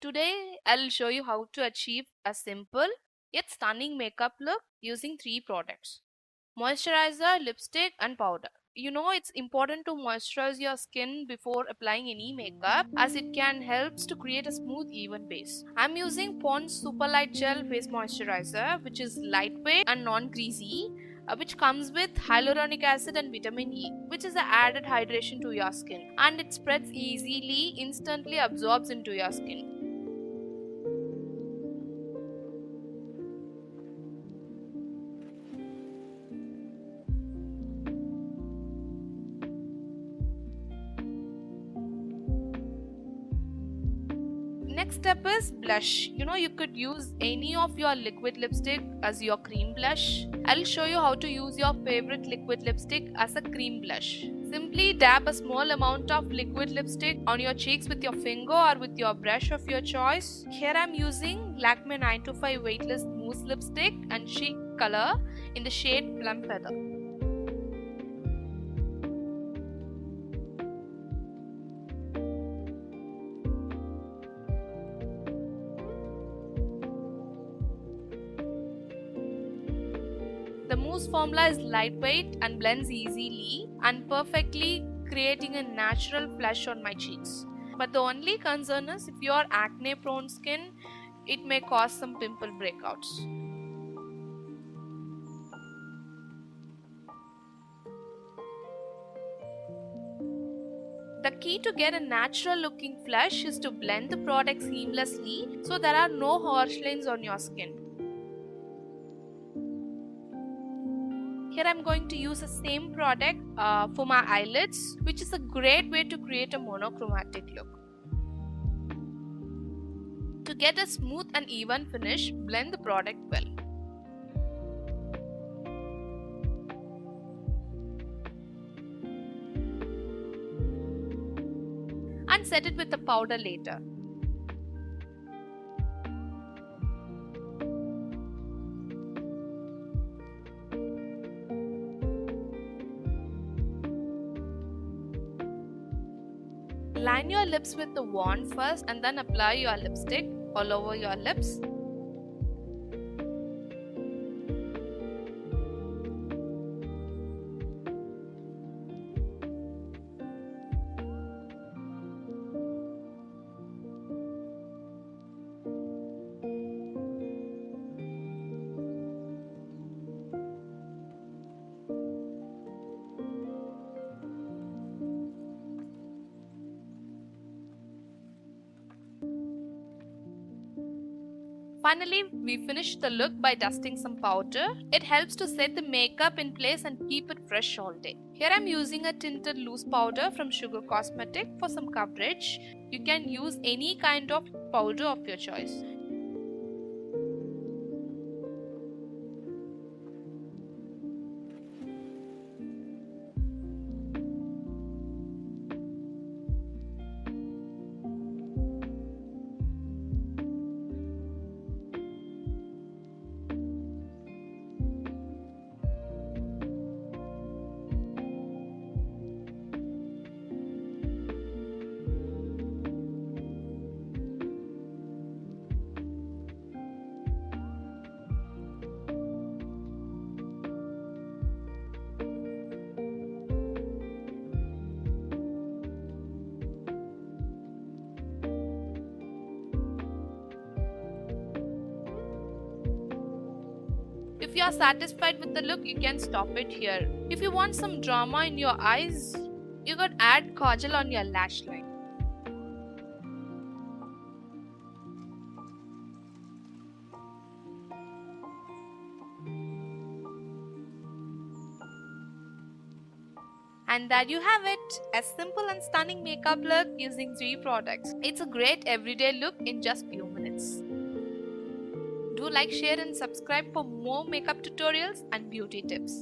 Today, I'll show you how to achieve a simple yet stunning makeup look using 3 products: moisturizer, lipstick, and powder. It's important to moisturize your skin before applying any makeup as it can helps to create a smooth even base. I'm using Pond's Super Light Gel Face Moisturizer, which is lightweight and non-greasy, which comes with hyaluronic acid and vitamin E, which is an added hydration to your skin, and it spreads easily, instantly absorbs into your skin. Next step is blush. You could use any of your liquid lipstick as your cream blush. I'll show you how to use your favorite liquid lipstick as a cream blush. Simply dab a small amount of liquid lipstick on your cheeks with your finger or with your brush of your choice. Here I'm using Lakme 925 Weightless Mousse Lipstick and Chic color in the shade Plum Feather. The mousse formula is lightweight and blends easily and perfectly, creating a natural flush on my cheeks. But the only concern is if you are acne prone skin, it may cause some pimple breakouts. The key to get a natural looking flush is to blend the product seamlessly so there are no harsh lines on your skin. Here I'm going to use the same product for my eyelids, which is a great way to create a monochromatic look. To get a smooth and even finish, blend the product well. And set it with the powder later. Line your lips with the wand first and then apply your lipstick all over your lips. Finally, we finish the look by dusting some powder. It helps to set the makeup in place and keep it fresh all day. Here I'm using a tinted loose powder from Sugar Cosmetic for some coverage. You can use any kind of powder of your choice. If you are satisfied with the look, you can stop it here. If you want some drama in your eyes, you could add kajal on your lash line. And there you have it, a simple and stunning makeup look using 3 products. It's a great everyday look in just few minutes. Do like, share and subscribe for more makeup tutorials and beauty tips.